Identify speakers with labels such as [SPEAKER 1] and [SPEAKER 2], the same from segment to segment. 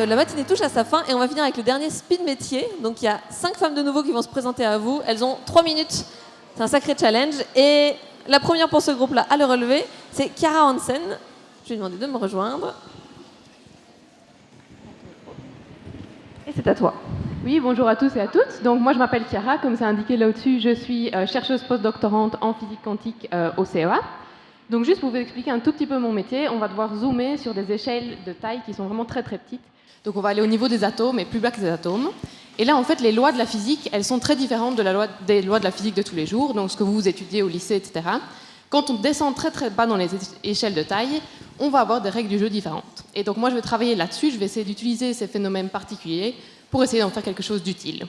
[SPEAKER 1] la matinée touche à sa fin et on va finir avec le dernier speed métier. Donc il y a 5 femmes de nouveau qui vont se présenter à vous. Elles ont 3 minutes. C'est un sacré challenge. Et la première pour ce groupe-là à le relever, c'est Chiara Hansen. Je vais lui demander de me rejoindre. Et c'est à toi.
[SPEAKER 2] Oui, bonjour à tous et à toutes. Donc moi je m'appelle Chiara, comme c'est indiqué là au-dessus, je suis chercheuse postdoctorante en physique quantique au CEA. Donc juste pour vous expliquer un tout petit peu mon métier, on va devoir zoomer sur des échelles de taille qui sont vraiment très très petites. Donc on va aller au niveau des atomes et plus bas que les atomes. Et là en fait les lois de la physique, elles sont très différentes des lois de la physique de tous les jours, donc ce que vous étudiez au lycée, etc. Quand on descend très très bas dans les échelles de taille, on va avoir des règles du jeu différentes. Et donc moi je vais travailler là-dessus, je vais essayer d'utiliser ces phénomènes particuliers pour essayer d'en faire quelque chose d'utile.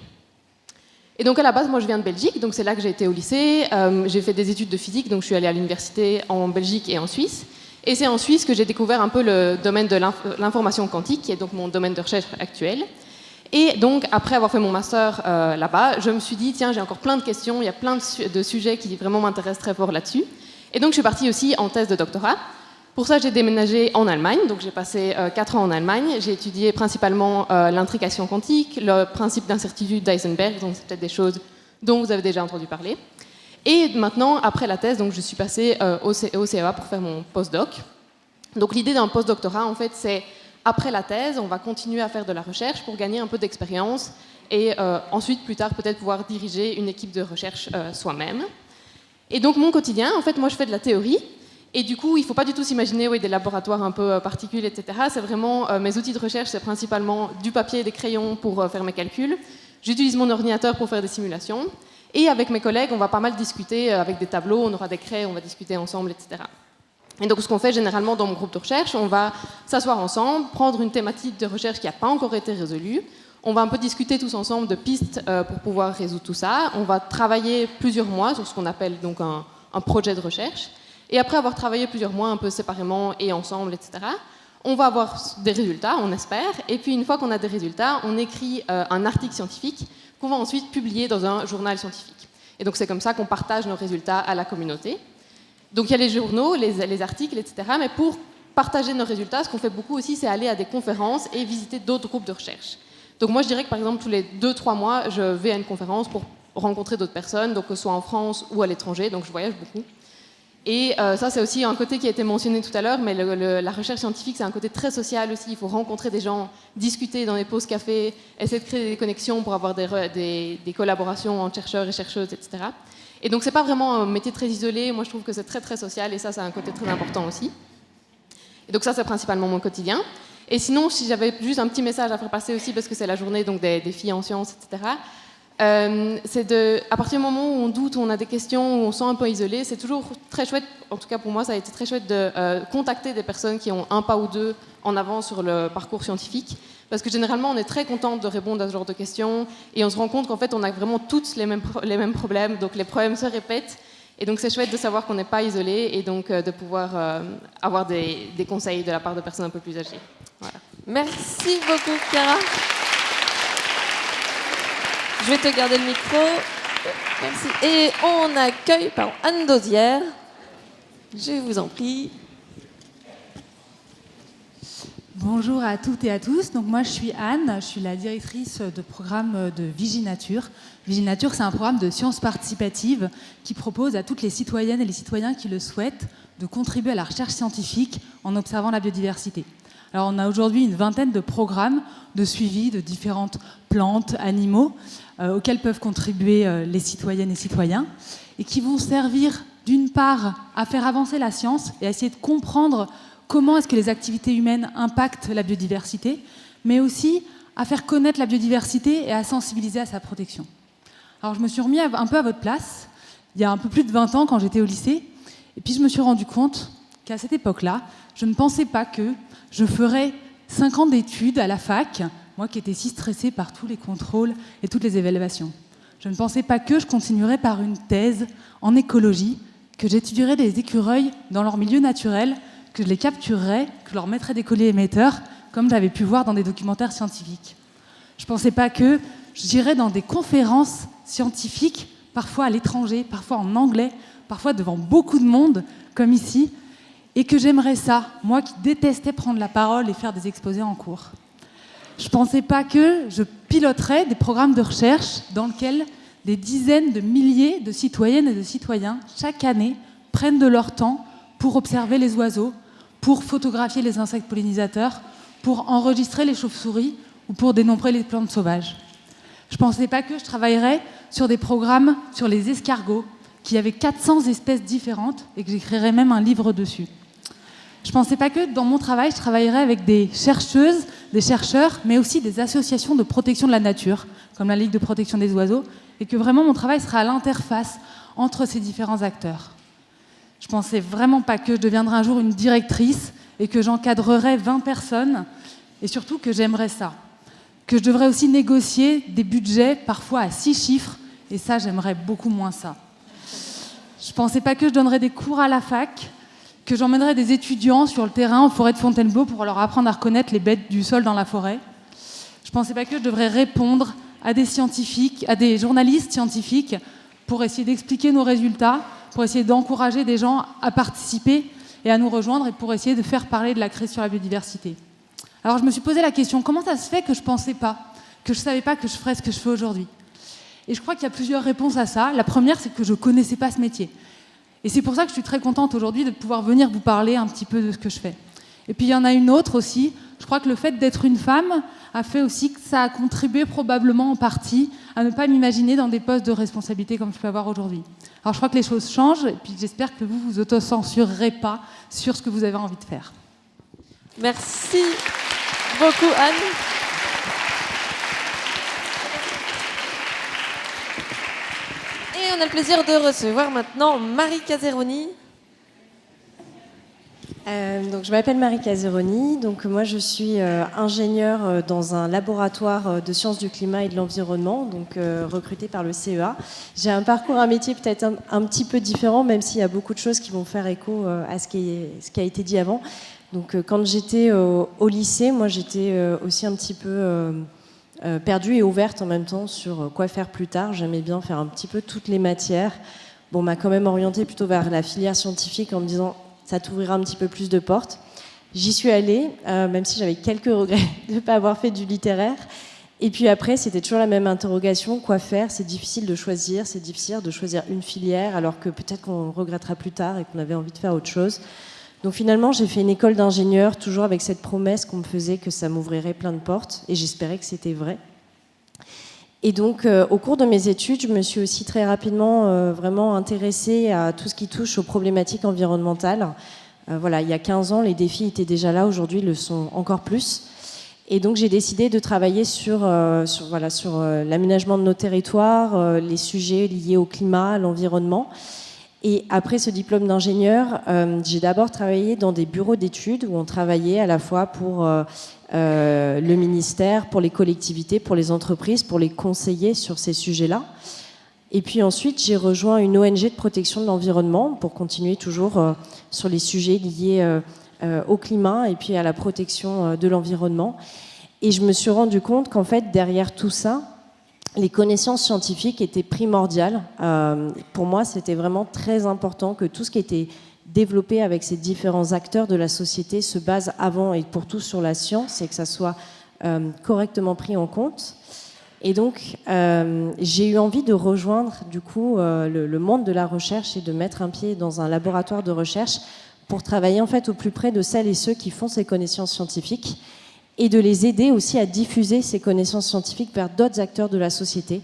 [SPEAKER 2] Et donc à la base, moi je viens de Belgique, donc c'est là que j'ai été au lycée, j'ai fait des études de physique, donc je suis allée à l'université en Belgique et en Suisse. Et c'est en Suisse que j'ai découvert un peu le domaine de l'information quantique, qui est donc mon domaine de recherche actuel. Et donc après avoir fait mon master là-bas, je me suis dit, tiens, j'ai encore plein de questions, il y a plein de sujets qui vraiment m'intéressent très fort là-dessus. Et donc je suis partie aussi en thèse de doctorat. Pour ça, j'ai déménagé en Allemagne, donc j'ai passé 4 ans en Allemagne. J'ai étudié principalement l'intrication quantique, le principe d'incertitude d'Heisenberg, donc c'est peut-être des choses dont vous avez déjà entendu parler. Et maintenant, après la thèse, donc je suis passée au CEA pour faire mon postdoc. Donc l'idée d'un postdoctorat, en fait, c'est après la thèse, on va continuer à faire de la recherche pour gagner un peu d'expérience et ensuite, plus tard, peut-être pouvoir diriger une équipe de recherche soi-même. Et donc mon quotidien, en fait, moi je fais de la théorie. Et du coup, il ne faut pas du tout s'imaginer des laboratoires un peu particuliers, etc. C'est vraiment, mes outils de recherche, c'est principalement du papier et des crayons pour faire mes calculs. J'utilise mon ordinateur pour faire des simulations. Et avec mes collègues, on va pas mal discuter avec des tableaux, on aura des craies, on va discuter ensemble, etc. Et donc ce qu'on fait généralement dans mon groupe de recherche, on va s'asseoir ensemble, prendre une thématique de recherche qui n'a pas encore été résolue. On va un peu discuter tous ensemble de pistes pour pouvoir résoudre tout ça. On va travailler plusieurs mois sur ce qu'on appelle donc un projet de recherche. Et après avoir travaillé plusieurs mois un peu séparément et ensemble, etc., on va avoir des résultats, on espère. Et puis une fois qu'on a des résultats, on écrit un article scientifique qu'on va ensuite publier dans un journal scientifique. Et donc c'est comme ça qu'on partage nos résultats à la communauté. Donc il y a les journaux, les articles, etc. Mais pour partager nos résultats, ce qu'on fait beaucoup aussi, c'est aller à des conférences et visiter d'autres groupes de recherche. Donc moi je dirais que par exemple tous les 2-3 mois, je vais à une conférence pour rencontrer d'autres personnes, donc que ce soit en France ou à l'étranger, donc je voyage beaucoup. Et ça, c'est aussi un côté qui a été mentionné tout à l'heure, mais la recherche scientifique, c'est un côté très social aussi. Il faut rencontrer des gens, discuter dans les pauses café, essayer de créer des connexions pour avoir des collaborations entre chercheurs et chercheuses, etc. Et donc, c'est pas vraiment un métier très isolé. Moi, je trouve que c'est très, très social, et ça, c'est un côté très important aussi. Et donc ça, c'est principalement mon quotidien. Et sinon, si j'avais juste un petit message à faire passer aussi, parce que c'est la journée donc, des filles en sciences, etc., c'est à partir du moment où on doute, où on a des questions, où on se sent un peu isolé, c'est toujours très chouette, en tout cas pour moi ça a été très chouette de contacter des personnes qui ont un pas ou deux en avant sur le parcours scientifique, parce que généralement on est très contente de répondre à ce genre de questions et on se rend compte qu'en fait on a vraiment tous les mêmes problèmes, donc les problèmes se répètent et donc c'est chouette de savoir qu'on n'est pas isolé et donc de pouvoir avoir des conseils de la part de personnes un peu plus âgées. Voilà.
[SPEAKER 1] Merci beaucoup Chiara. Je vais te garder le micro. Merci. Et on accueille Anne Dauzière. Je vous en prie.
[SPEAKER 3] Bonjour à toutes et à tous. Donc moi je suis Anne, je suis la directrice de programme de Viginature. Viginature, c'est un programme de sciences participatives qui propose à toutes les citoyennes et les citoyens qui le souhaitent de contribuer à la recherche scientifique en observant la biodiversité. Alors on a aujourd'hui une vingtaine de programmes de suivi de différentes plantes, animaux auxquels peuvent contribuer les citoyennes et citoyens et qui vont servir d'une part à faire avancer la science et à essayer de comprendre comment est-ce que les activités humaines impactent la biodiversité, mais aussi à faire connaître la biodiversité et à sensibiliser à sa protection. Alors je me suis remis un peu à votre place, il y a un peu plus de 20 ans quand j'étais au lycée, et puis je me suis rendu compte qu'à cette époque-là, je ne pensais pas que je ferais 5 ans d'études à la fac, moi qui étais si stressée par tous les contrôles et toutes les évaluations. Je ne pensais pas que je continuerais par une thèse en écologie, que j'étudierais des écureuils dans leur milieu naturel, que je les capturerais, que je leur mettrais des colliers émetteurs, comme j'avais pu voir dans des documentaires scientifiques. Je ne pensais pas que j'irais dans des conférences scientifiques, parfois à l'étranger, parfois en anglais, parfois devant beaucoup de monde, comme ici, et que j'aimerais ça, moi qui détestais prendre la parole et faire des exposés en cours. Je ne pensais pas que je piloterais des programmes de recherche dans lesquels des dizaines de milliers de citoyennes et de citoyens, chaque année, prennent de leur temps pour observer les oiseaux, pour photographier les insectes pollinisateurs, pour enregistrer les chauves-souris ou pour dénombrer les plantes sauvages. Je ne pensais pas que je travaillerais sur des programmes sur les escargots, qu'il y avait 400 espèces différentes et que j'écrirais même un livre dessus. Je ne pensais pas que dans mon travail, je travaillerais avec des chercheuses, des chercheurs, mais aussi des associations de protection de la nature, comme la Ligue de protection des oiseaux, et que vraiment mon travail sera à l'interface entre ces différents acteurs. Je ne pensais vraiment pas que je deviendrais un jour une directrice et que j'encadrerais 20 personnes, et surtout que j'aimerais ça. Que je devrais aussi négocier des budgets parfois à 6 chiffres, et ça, j'aimerais beaucoup moins ça. Je ne pensais pas que je donnerais des cours à la fac, que j'emmènerais des étudiants sur le terrain en forêt de Fontainebleau pour leur apprendre à reconnaître les bêtes du sol dans la forêt. Je ne pensais pas que je devrais répondre à des scientifiques, à des journalistes scientifiques pour essayer d'expliquer nos résultats, pour essayer d'encourager des gens à participer et à nous rejoindre et pour essayer de faire parler de la crise sur la biodiversité. Alors je me suis posé la question, comment ça se fait que je ne pensais pas, que je ne savais pas que je ferais ce que je fais aujourd'hui ? Et je crois qu'il y a plusieurs réponses à ça. La première, c'est que je ne connaissais pas ce métier. Et c'est pour ça que je suis très contente aujourd'hui de pouvoir venir vous parler un petit peu de ce que je fais. Et puis il y en a une autre aussi. Je crois que le fait d'être une femme a fait aussi que ça a contribué probablement en partie à ne pas m'imaginer dans des postes de responsabilité comme je peux avoir aujourd'hui. Alors je crois que les choses changent et puis j'espère que vous vous autocensurerez pas sur ce que vous avez envie de faire.
[SPEAKER 1] Merci beaucoup Anne. Et on a le plaisir de recevoir maintenant Marie Caseroni.
[SPEAKER 4] Donc, je m'appelle Marie Caseroni. Donc, moi, je suis ingénieure dans un laboratoire de sciences du climat et de l'environnement, donc recrutée par le CEA. J'ai un parcours, un métier peut-être un petit peu différent, même s'il y a beaucoup de choses qui vont faire écho à ce qui a été dit avant. Donc, quand j'étais au lycée, moi, j'étais aussi un petit peu perdue et ouverte en même temps sur quoi faire plus tard. J'aimais bien faire un petit peu toutes les matières. Bon, on m'a quand même orientée plutôt vers la filière scientifique en me disant ça t'ouvrira un petit peu plus de portes. J'y suis allée, même si j'avais quelques regrets de ne pas avoir fait du littéraire. Et puis après, c'était toujours la même interrogation, quoi faire ? C'est difficile de choisir, c'est difficile de choisir une filière, alors que peut-être qu'on regrettera plus tard et qu'on avait envie de faire autre chose. Donc finalement, j'ai fait une école d'ingénieur, toujours avec cette promesse qu'on me faisait que ça m'ouvrirait plein de portes, et j'espérais que c'était vrai. Et donc, au cours de mes études, je me suis aussi très rapidement vraiment intéressée à tout ce qui touche aux problématiques environnementales. Voilà, il y a 15 ans, les défis étaient déjà là, aujourd'hui, ils le sont encore plus. Et donc, j'ai décidé de travailler sur l'aménagement de nos territoires, les sujets liés au climat, à l'environnement. Et après ce diplôme d'ingénieur, j'ai d'abord travaillé dans des bureaux d'études où on travaillait à la fois pour le ministère, pour les collectivités, pour les entreprises, pour les conseiller sur ces sujets-là. Et puis ensuite, j'ai rejoint une ONG de protection de l'environnement pour continuer toujours sur les sujets liés au climat et puis à la protection de l'environnement. Et je me suis rendu compte qu'en fait, derrière tout ça, les connaissances scientifiques étaient primordiales. Pour moi, c'était vraiment très important que tout ce qui était développé avec ces différents acteurs de la société se base avant et pour tout sur la science et que ça soit correctement pris en compte. Et donc, j'ai eu envie de rejoindre du coup le monde de la recherche et de mettre un pied dans un laboratoire de recherche pour travailler en fait au plus près de celles et ceux qui font ces connaissances scientifiques et de les aider aussi à diffuser ces connaissances scientifiques vers d'autres acteurs de la société.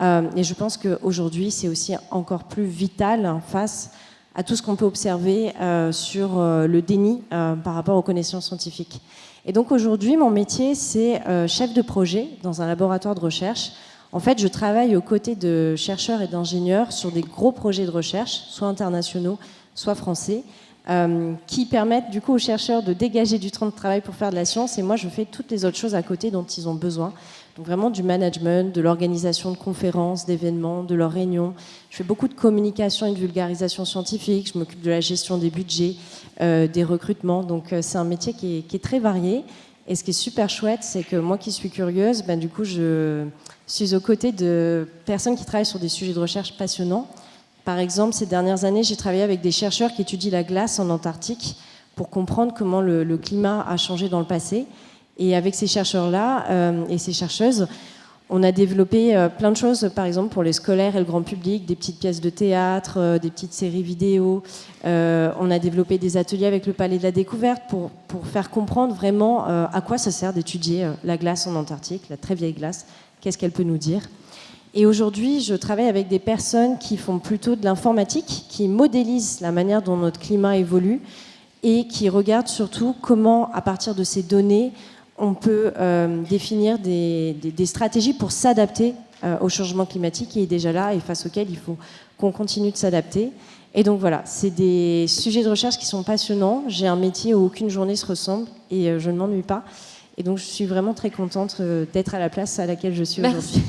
[SPEAKER 4] Et je pense qu'aujourd'hui, c'est aussi encore plus vital face à tout ce qu'on peut observer sur le déni par rapport aux connaissances scientifiques. Et donc aujourd'hui, mon métier, c'est chef de projet dans un laboratoire de recherche. En fait, je travaille aux côtés de chercheurs et d'ingénieurs sur des gros projets de recherche, soit internationaux, soit français, qui permettent du coup aux chercheurs de dégager du temps de travail pour faire de la science. Et moi, je fais toutes les autres choses à côté dont ils ont besoin. Donc vraiment du management, de l'organisation de conférences, d'événements, de leurs réunions. Je fais beaucoup de communication et de vulgarisation scientifique. Je m'occupe de la gestion des budgets, des recrutements. Donc c'est un métier qui est très varié. Et ce qui est super chouette, c'est que moi qui suis curieuse, du coup, je suis aux côtés de personnes qui travaillent sur des sujets de recherche passionnants. Par exemple, ces dernières années, j'ai travaillé avec des chercheurs qui étudient la glace en Antarctique pour comprendre comment le climat a changé dans le passé. Et avec ces chercheurs-là et ces chercheuses, on a développé plein de choses, par exemple pour les scolaires et le grand public, des petites pièces de théâtre, des petites séries vidéo. On a développé des ateliers avec le Palais de la Découverte pour faire comprendre vraiment à quoi ça sert d'étudier la glace en Antarctique, la très vieille glace, qu'est-ce qu'elle peut nous dire. Et aujourd'hui, je travaille avec des personnes qui font plutôt de l'informatique, qui modélisent la manière dont notre climat évolue et qui regardent surtout comment, à partir de ces données, on peut définir des stratégies pour s'adapter au changement climatique qui est déjà là et face auquel il faut qu'on continue de s'adapter. Et donc voilà, c'est des sujets de recherche qui sont passionnants. J'ai un métier où aucune journée se ressemble et je ne m'ennuie pas. Et donc je suis vraiment très contente d'être à la place à laquelle je suis aujourd'hui.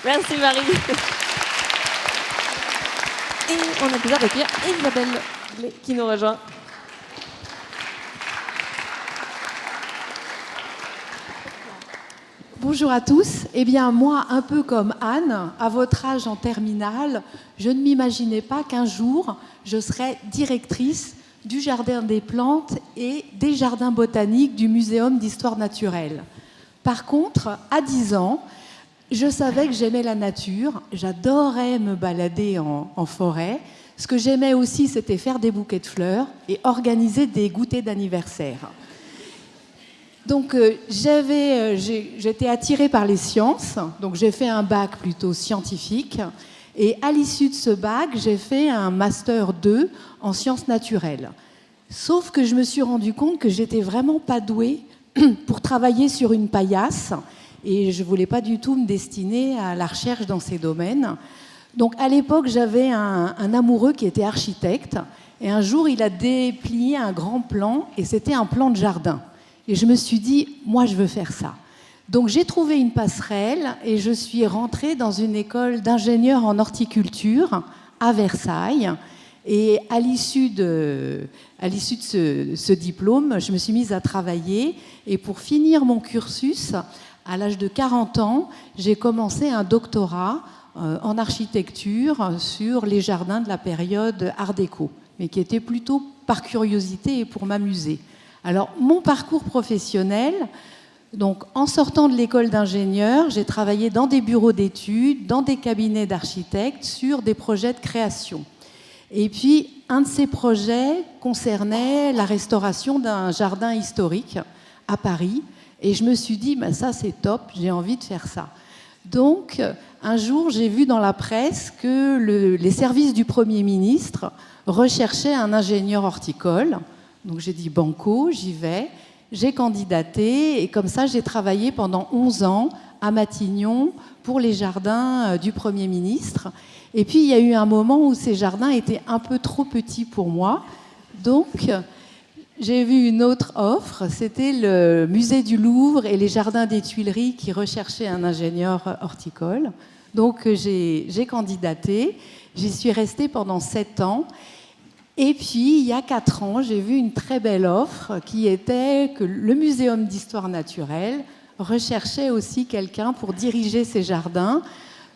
[SPEAKER 1] Merci Marie. Et on a le plaisir d'accueillir Isabelle qui nous rejoint.
[SPEAKER 5] Bonjour à tous. Eh bien, moi, un peu comme Anne, à votre âge en terminale, je ne m'imaginais pas qu'un jour, je serais directrice du Jardin des plantes et des jardins botaniques du Muséum d'histoire naturelle. Par contre, à 10 ans, je savais que j'aimais la nature, j'adorais me balader en forêt. Ce que j'aimais aussi, c'était faire des bouquets de fleurs et organiser des goûters d'anniversaire. Donc j'étais attirée par les sciences, donc j'ai fait un bac plutôt scientifique et à l'issue de ce bac, j'ai fait un master 2 en sciences naturelles. Sauf que je me suis rendu compte que j'étais vraiment pas douée pour travailler sur une paillasse et je voulais pas du tout me destiner à la recherche dans ces domaines. Donc à l'époque, j'avais un amoureux qui était architecte et un jour, il a déplié un grand plan et c'était un plan de jardin. Et je me suis dit, moi, je veux faire ça. Donc, j'ai trouvé une passerelle et je suis rentrée dans une école d'ingénieurs en horticulture à Versailles. Et à l'issue de ce diplôme, je me suis mise à travailler. Et pour finir mon cursus, à l'âge de 40 ans, j'ai commencé un doctorat en architecture sur les jardins de la période Art déco, mais qui était plutôt par curiosité et pour m'amuser. Alors, mon parcours professionnel, donc en sortant de l'école d'ingénieur, j'ai travaillé dans des bureaux d'études, dans des cabinets d'architectes, sur des projets de création. Et puis, un de ces projets concernait la restauration d'un jardin historique à Paris. Et je me suis dit, ben ça c'est top, j'ai envie de faire ça. Donc, un jour, j'ai vu dans la presse que les services du Premier ministre recherchaient un ingénieur horticole. Donc j'ai dit banco, j'y vais, j'ai candidaté et comme ça j'ai travaillé pendant 11 ans à Matignon pour les jardins du Premier ministre. Et puis il y a eu un moment où ces jardins étaient un peu trop petits pour moi. Donc j'ai vu une autre offre, c'était le musée du Louvre et les jardins des Tuileries qui recherchaient un ingénieur horticole. Donc j'ai candidaté, j'y suis restée pendant 7 ans. Et puis, il y a 4 ans, j'ai vu une très belle offre qui était que le Muséum d'histoire naturelle recherchait aussi quelqu'un pour diriger ses jardins.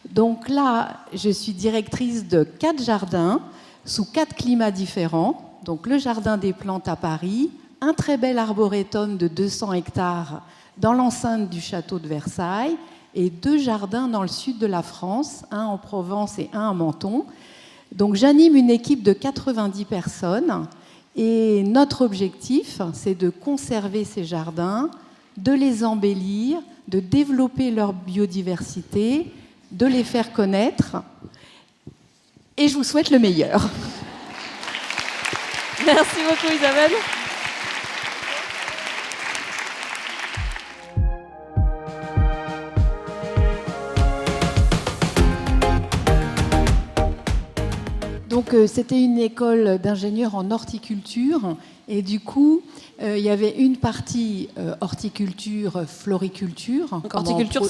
[SPEAKER 5] Donc là, je suis directrice de 4 jardins sous 4 climats différents. Donc le Jardin des plantes à Paris, un très bel arboretum de 200 hectares dans l'enceinte du château de Versailles et 2 jardins dans le sud de la France, un en Provence et un à Menton. Donc j'anime une équipe de 90 personnes et notre objectif, c'est de conserver ces jardins, de les embellir, de développer leur biodiversité, de les faire connaître. Et je vous souhaite le meilleur.
[SPEAKER 1] Merci beaucoup Isabelle.
[SPEAKER 5] Donc c'était une école d'ingénieurs en horticulture et du coup il y avait une partie horticulture, floriculture.
[SPEAKER 1] Donc, horticulture,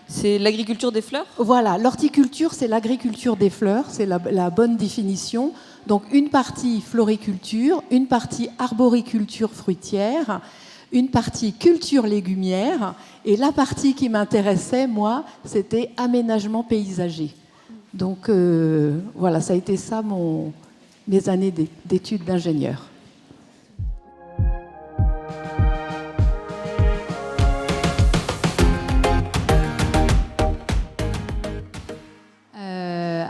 [SPEAKER 1] c'est l'agriculture des fleurs ?
[SPEAKER 5] Voilà, l'horticulture c'est l'agriculture des fleurs, c'est la bonne définition. Donc une partie floriculture, une partie arboriculture fruitière, une partie culture légumière et la partie qui m'intéressait moi c'était aménagement paysager. Donc voilà, ça a été ça mes années d'études d'ingénieur.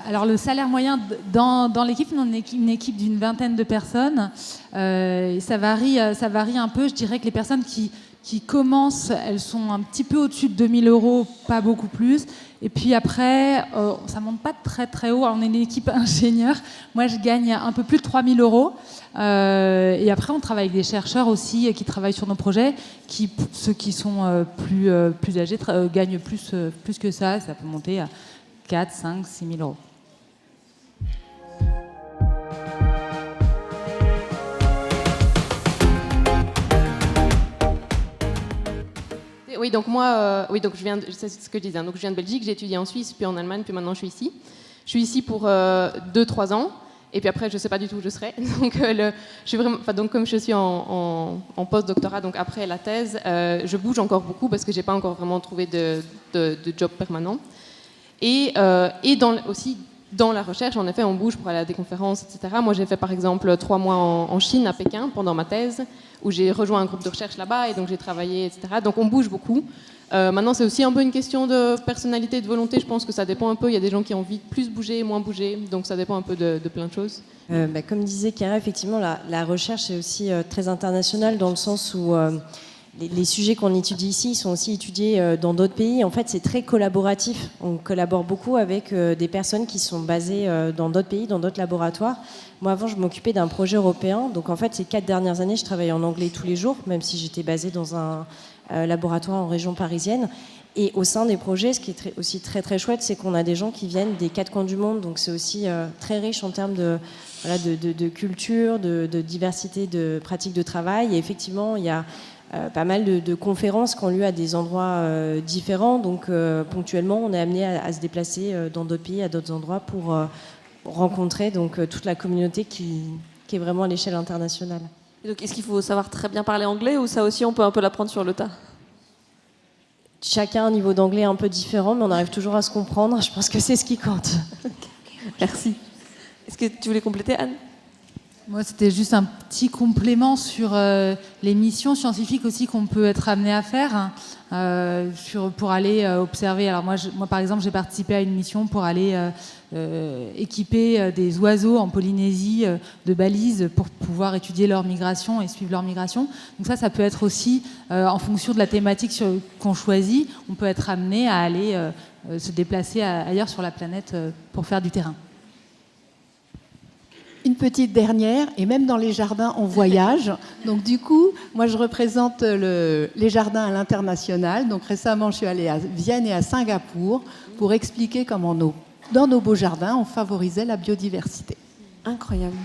[SPEAKER 3] Alors le salaire moyen dans l'équipe, on est une équipe d'une vingtaine de personnes. Ça varie un peu. Je dirais que les personnes qui commencent, elles sont un petit peu au-dessus de 2 000 €, pas beaucoup plus. Et puis après, ça monte pas très très haut. Alors, on est une équipe ingénieur. Moi, je gagne un peu plus de 3 000 €. Et après, on travaille avec des chercheurs aussi qui travaillent sur nos projets. Ceux qui sont plus âgés gagnent plus que ça. Ça peut monter à 4, 5, 6 000 €.
[SPEAKER 2] Oui, donc moi, donc c'est ce que je disais. Donc je viens de Belgique, j'ai étudié en Suisse, puis en Allemagne, puis maintenant je suis ici. Je suis ici pour 2-3 ans, et puis après je ne sais pas du tout où je serai. Donc, je suis vraiment, donc comme je suis en post-doctorat, donc après la thèse, je bouge encore beaucoup parce que j'ai pas encore vraiment trouvé de job permanent. Et aussi dans la recherche, en effet, on bouge pour aller à des conférences, etc. Moi, j'ai fait par exemple 3 mois en Chine, à Pékin, pendant ma thèse, où j'ai rejoint un groupe de recherche là-bas, et donc j'ai travaillé, etc. Donc on bouge beaucoup. Maintenant, c'est aussi un peu une question de personnalité et de volonté. Je pense que ça dépend un peu. Il y a des gens qui ont envie de plus bouger, moins bouger. Donc ça dépend un peu de plein de choses.
[SPEAKER 4] Comme disait Chiara, effectivement, la recherche est aussi très internationale dans le sens où les sujets qu'on étudie ici sont aussi étudiés dans d'autres pays. En fait, c'est très collaboratif. On collabore beaucoup avec des personnes qui sont basées dans d'autres pays, dans d'autres laboratoires. Moi, avant, je m'occupais d'un projet européen. Donc, en fait, ces 4 dernières années, je travaillais en anglais tous les jours, même si j'étais basée dans un laboratoire en région parisienne. Et au sein des projets, ce qui est aussi très, très chouette, c'est qu'on a des gens qui viennent des 4 coins du monde. Donc, c'est aussi très riche en termes de culture, de diversité de pratiques de travail. Et effectivement, il y a pas mal de conférences qui ont lieu à des endroits différents. Donc, ponctuellement, on est amené à se déplacer dans d'autres pays, à d'autres endroits pour rencontrer toute la communauté qui est vraiment à l'échelle internationale.
[SPEAKER 1] Et donc, est-ce qu'il faut savoir très bien parler anglais ou ça aussi, on peut un peu l'apprendre sur le tas?
[SPEAKER 4] Chacun a un niveau d'anglais un peu différent, mais on arrive toujours à se comprendre. Je pense que c'est ce qui compte.
[SPEAKER 1] Merci. Est-ce que tu voulais compléter, Anne?
[SPEAKER 3] Moi, c'était juste un petit complément sur les missions scientifiques aussi qu'on peut être amené à faire pour aller observer. Alors moi, par exemple, j'ai participé à une mission pour aller équiper des oiseaux en Polynésie de balises pour pouvoir étudier leur migration et suivre leur migration. Donc ça peut être aussi, en fonction de la thématique qu'on choisit, on peut être amené à aller se déplacer ailleurs sur la planète pour faire du terrain.
[SPEAKER 5] Une petite dernière, et même dans les jardins, on voyage. Donc du coup, moi je représente les jardins à l'international. Donc récemment, je suis allée à Vienne et à Singapour pour expliquer comment dans nos beaux jardins, on favorisait la biodiversité.
[SPEAKER 1] Incroyable.